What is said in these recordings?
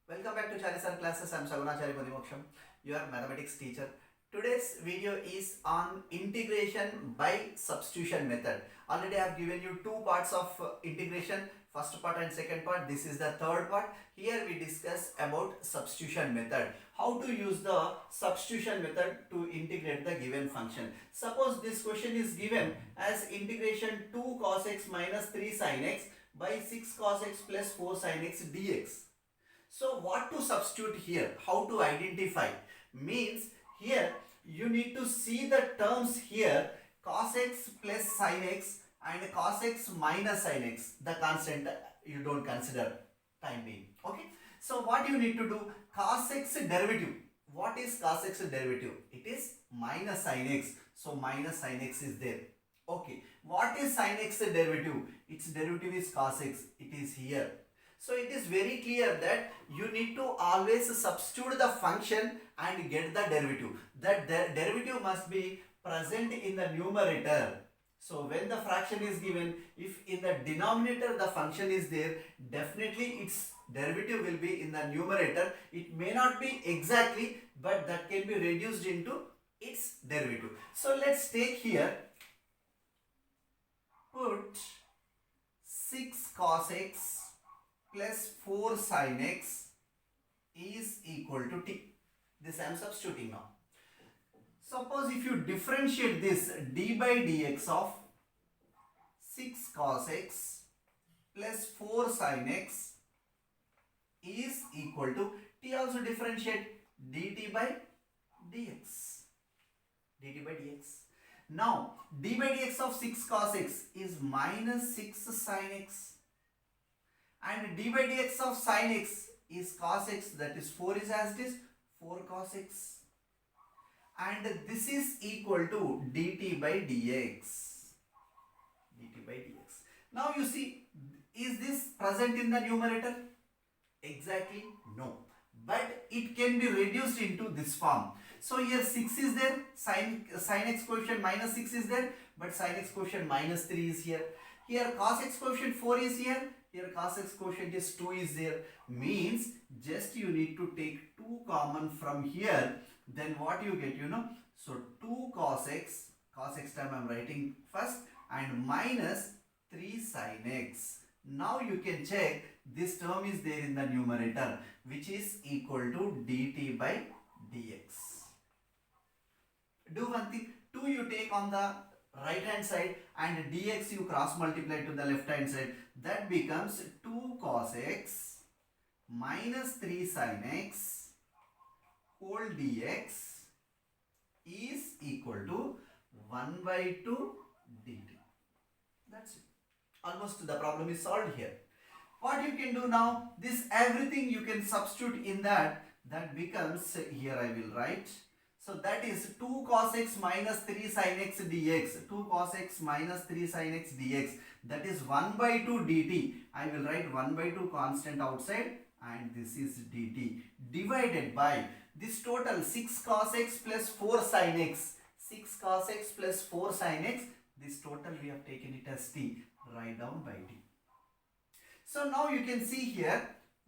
Welcome back to Charisan classes. I am Sagunachari Padimoksham, your mathematics teacher. Today's video is on integration by substitution method. Already I have given you two parts of integration, first part and second part. This is the third part. Here we discuss about substitution method. How to use the substitution method to integrate the given function. Suppose this question is given as integration 2 cos x minus 3 sin x by 6 cos x plus 4 sin x dx. So what to substitute here? How to identify? Means here you need to see the terms here, cos x plus sin x and cos x minus sin x. The constant you don't consider time being. Okay. So what you need to do? Cos x derivative. What is cos x derivative? It is minus sin x. So minus sin x is there. Okay. What is sin x derivative? Its derivative is cos x. It is here. So it is very clear that you need to always substitute the function and get the derivative. That derivative must be present in the numerator. So when the fraction is given, if in the denominator the function is there, definitely its derivative will be in the numerator. It may not be exactly, but that can be reduced into its derivative. So let's take here, put 6 cos x plus 4 sin x is equal to t. This I am substituting now. Suppose if you differentiate this d by dx of 6 cos x plus 4 sin x is equal to t, also differentiate dt by dx. dt by dx. Now d by dx of 6 cos x is minus 6 sin x. And d by dx of sin x is cos x, that is 4 is as it is, 4 cos x. And this is equal to dt by dx. dt by dx. Now you see, is this present in the numerator? Exactly no. But it can be reduced into this form. So here 6 is there, sin x coefficient minus 6 is there, but sin x coefficient minus 3 is here. Here cos x coefficient 4 is here. Here cos x quotient is 2 is there. Means just you need to take 2 common from here. Then what you get, So 2 cos x time I am writing first, and minus 3 sin x. Now you can check this term is there in the numerator, which is equal to dt by dx. Do one thing, 2 you take on the right hand side and dx you cross multiply to the left hand side. That becomes 2 cos x minus 3 sin x whole dx is equal to 1 by 2 dt. That's it. Almost the problem is solved here. What you can do now, this everything you can substitute in that. That becomes, here I will write. So that is 2 cos x minus 3 sin x dx. 2 cos x minus 3 sin x dx. That is 1 by 2 dt. I will write 1 by 2 constant outside, and this is dt. Divided by this total 6 cos x plus 4 sin x. 6 cos x plus 4 sin x. This total we have taken it as t. Write down by t. So now you can see here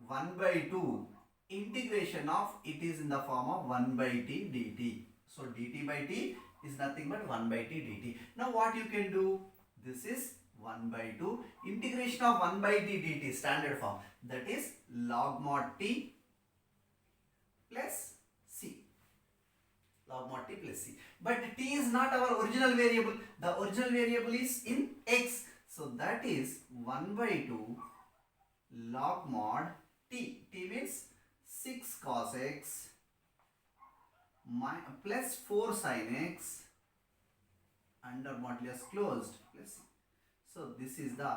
1 by 2. Integration of it is in the form of 1 by t dt. So dt by t is nothing but 1 by t dt. Now what you can do? This is 1 by 2. Integration of 1 by t dt, standard form. That is log mod t plus c. Log mod t plus c. But t is not our original variable. The original variable is in x. So that is 1 by 2 log mod t. T means 6 cos x plus 4 sin x under modulus closed plus c. So this is the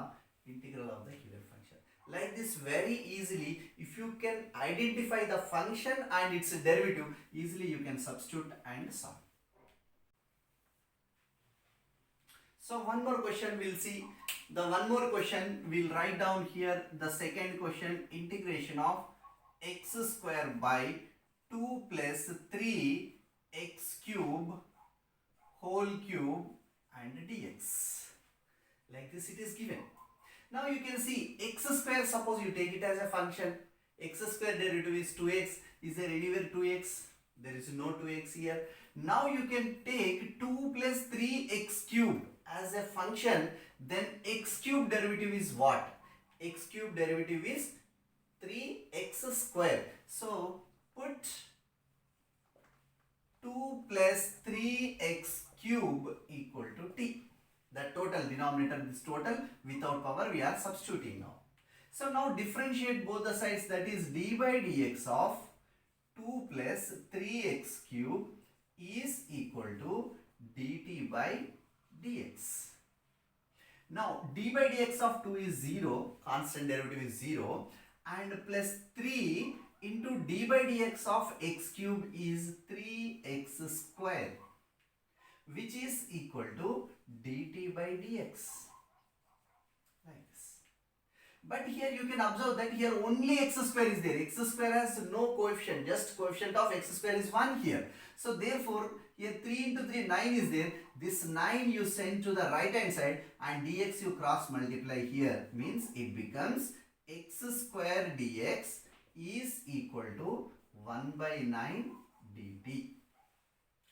integral of the given function. Like this, very easily, if you can identify the function and its derivative, easily you can substitute and solve. So one more question we'll see. The one more question we'll write down here. The second question, integration of x square by 2 plus 3 x cube whole cube and dx. Like this it is given. Now you can see x square, suppose you take it as a function, X square derivative is 2x. Is there anywhere 2x? There is no 2x here. Now you can take 2 plus 3x cube as a function. Then x cube derivative is what? X cube derivative is 3x square. So put 2 plus 3x cube equal to t. The total denominator, this total without power we are substituting now. So now differentiate both the sides, that is d by dx of 2 plus 3x cube is equal to dt by dx. Now d by dx of 2 is 0, constant derivative is 0, and plus 3 into d by dx of x cube is 3x square, which is equal to dt by dx. Like this. But here you can observe that here only x square is there. X square has no coefficient, just coefficient of x square is 1 here. So therefore here 3 into 3, 9 is there. This 9 you send to the right hand side and dx you cross multiply here, means it becomes x square dx is equal to 1 by 9 dt.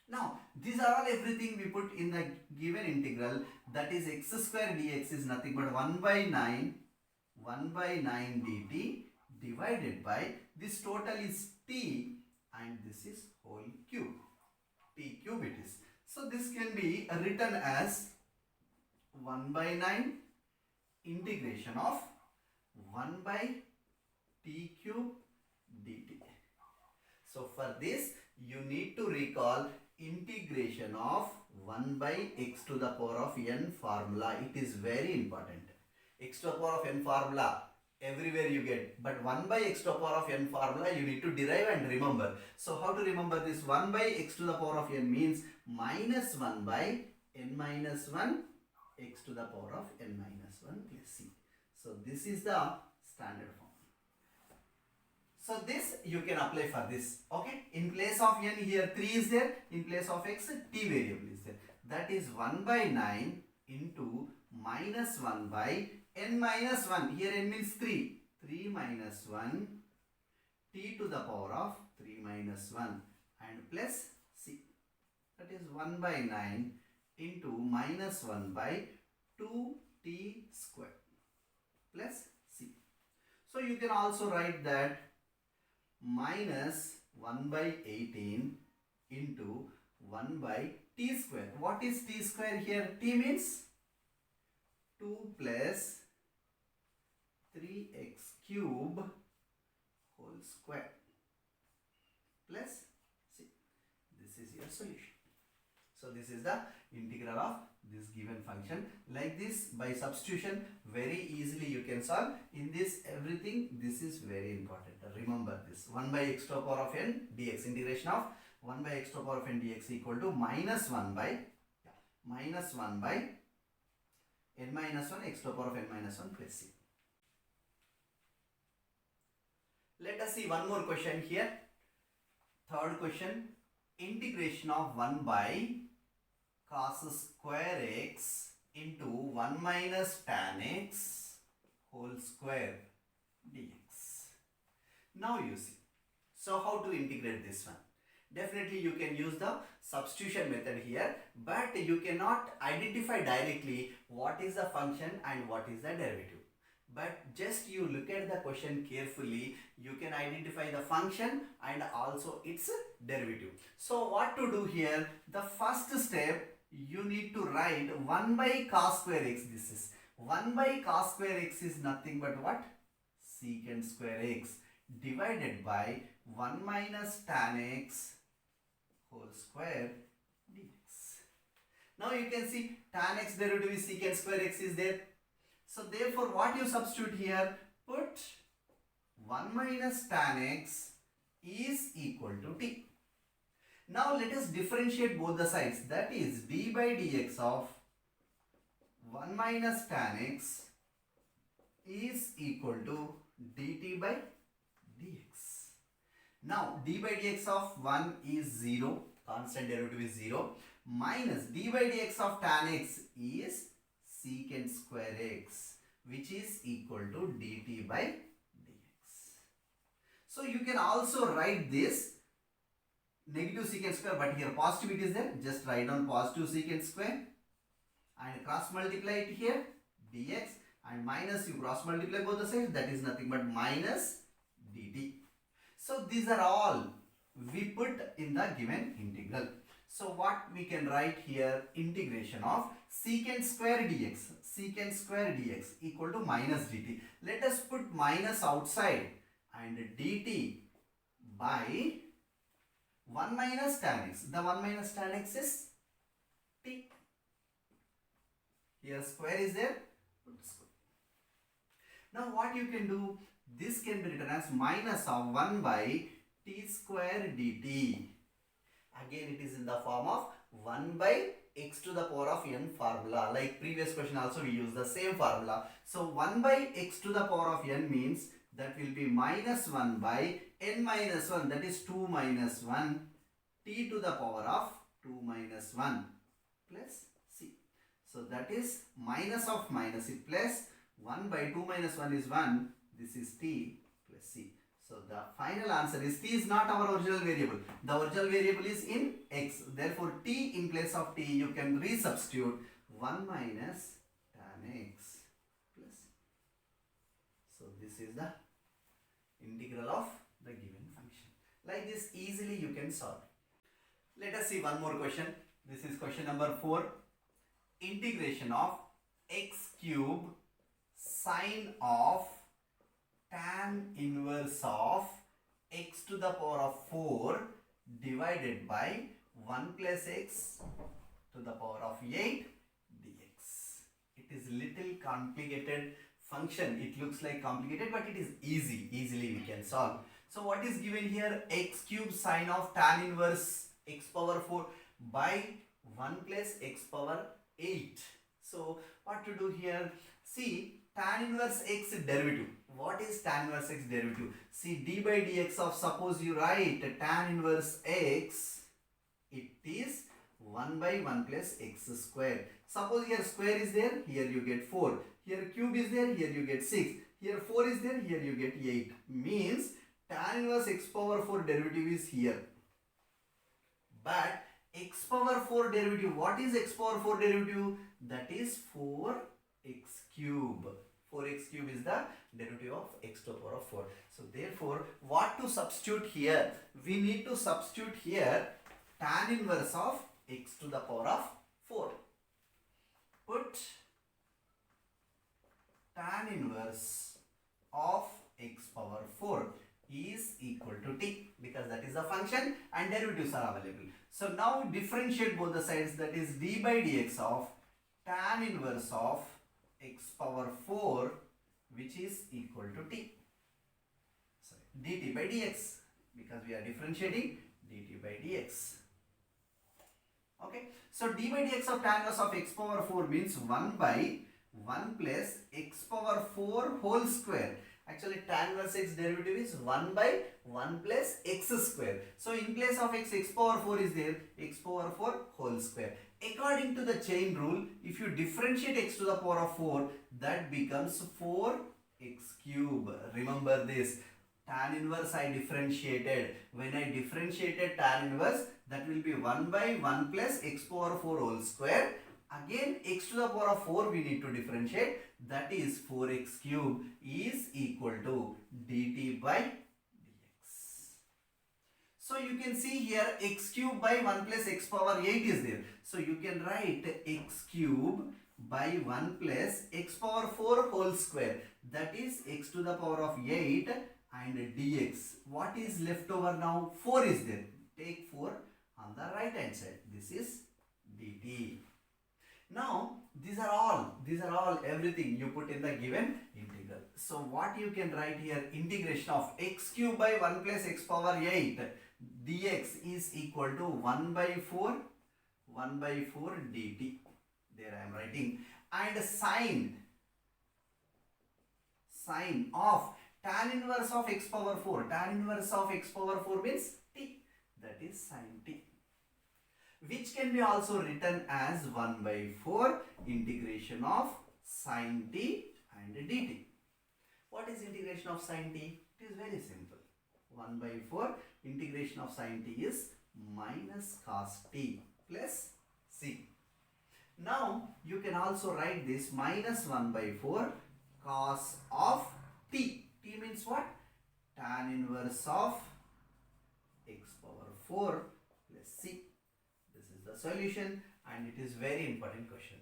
Now these are all everything we put in the given integral, that is x square dx is nothing but 1 by 9 dt divided by this total is t and this is whole cube, t cube it is. So this can be written as 1 by 9 integration of 1 by t cube dt. So for this you need to recall integration of 1 by x to the power of n formula. It is very important. X to the power of n formula everywhere you get, but 1 by x to the power of n formula you need to derive and remember. So how to remember this? 1 by x to the power of n means minus 1 by n minus 1 x to the power of n minus 1 plus c. So this is the standard form. So this you can apply for this. Okay, in place of n here 3 is there, in place of x t variable is there. That is 1 by 9 into minus 1 by n minus 1, here n means 3, 3 minus 1 t to the power of 3 minus 1 and plus c. That is 1 by 9 into minus 1 by 2t square plus c. So you can also write that minus 1 by 18 into 1 by t square. What is t square here? T means 2 plus 3x cube whole square plus c. This is your solution. So this is the integral of this given function. Like this, by substitution very easily you can solve. In this everything, this is very important. Remember this, 1 by x to the power of n dx, integration of 1 by x to the power of n dx equal to minus 1 by n minus 1 x to the power of n minus 1 plus c. Let us see one more question here. Third question, integration of 1 by cos square x into 1 minus tan x whole square dx. Now you see. So how to integrate this one? Definitely you can use the substitution method here, but you cannot identify directly what is the function and what is the derivative. But just you look at the question carefully, you can identify the function and also its derivative. So what to do here? The first step, you need to write 1 by cos square x. This is 1 by cos square x is nothing but what? Secant square x divided by 1 minus tan x whole square dx. Now you can see tan x derivative is secant square x is there. So therefore what you substitute here? Put 1 minus tan x is equal to t. Now let us differentiate both the sides. That is d by dx of 1 minus tan x is equal to dt by dx. Now d by dx of 1 is 0, constant derivative is 0, minus d by dx of tan x is secant square x, which is equal to dt by dx. So you can also write this negative secant square, but here positivity is there. Just write down positive secant square and cross multiply it here, dx, and minus you cross multiply both the sides, that is nothing but minus dt. So these are all we put in the given integral. So what we can write here, integration of secant square dx equal to minus dt. Let us put minus outside and dt by 1 minus tan x. The 1 minus tan x is t. Here square is there. Put square. Now what you can do, this can be written as minus of 1 by t square dt. Again it is in the form of 1 by x to the power of n formula. Like previous question also we use the same formula. So 1 by x to the power of n means that will be minus 1 by n minus 1, that is 2 minus 1 t to the power of 2 minus 1 plus c. So that is minus of minus it plus 1 by 2 minus 1 is 1. This is t plus c. So the final answer is t is not our original variable. The original variable is in x. Therefore t in place of t you can resubstitute 1 minus tan x plus. So this is the integral of the given function. Like this easily you can solve. Let us see one more question. This is question number 4. Integration of x cube sine of tan inverse of x to the power of 4 divided by 1 plus x to the power of 8 dx. It is little complicated function. It looks like complicated, but it is easily we can solve. So what is given here, x cube sine of tan inverse x power 4 by 1 plus x power 8. So what to do here, see tan inverse x derivative. What is tan inverse x derivative? See d by dx of, suppose you write tan inverse x, it is 1 by 1 plus x square. Suppose here square is there, here you get 4. Here cube is there, here you get 6. Here 4 is there, here you get 8. Means tan inverse x power 4 derivative is here. But x power 4 derivative, what is x power 4 derivative? That is 4x cube. 4x cube is the derivative of x to the power of 4. So therefore, what to substitute here? We need to substitute here tan inverse of x to the power of 4. Put tan inverse of x power 4 is equal to t, because that is the function and derivatives are available. So now differentiate both the sides, that is d by dx of tan inverse of x power 4, which is equal to t. Sorry, dt by dx, because we are differentiating dt by dx. Okay, so d by dx of tan inverse of x power 4 means 1 by 1 plus x power 4 whole square. Actually tan inverse x derivative is 1 by 1 plus x square. So in place of x, x power 4 is there, x power 4 whole square. According to the chain rule, if you differentiate x to the power of 4, that becomes 4x cube. Remember this, tan inverse I differentiated. When I differentiated tan inverse, that will be 1 by 1 plus x power 4 whole square. Again x to the power of 4 we need to differentiate, that is 4x cube is equal to dt by dx. So you can see here x cube by 1 plus x power 8 is there. So you can write x cube by 1 plus x power 4 whole square, that is x to the power of 8 and dx. What is left over now? 4 is there. Take 4 on the right hand side. This is dt. Now these are all everything you put in the given integral. So what you can write here, integration of x cube by 1 plus x power 8 dx is equal to 1 by 4 dt. There I am writing. And sine of tan inverse of x power 4. Tan inverse of x power 4 means t. That is sine t, which can be also written as 1 by 4 integration of sine t and dt. What is integration of sine t? It is very simple. 1 by 4 integration of sin t is minus cos t plus c. Now you can also write this minus 1 by 4 cos of t. T means what? Tan inverse of x power 4 plus c. This is the solution and it is very important question.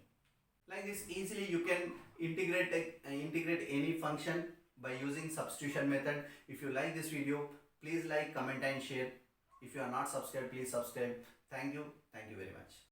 Like this easily you can integrate any function by using substitution method. If you like this video, please like, comment and share. If you are not subscribed, please subscribe. Thank you very much.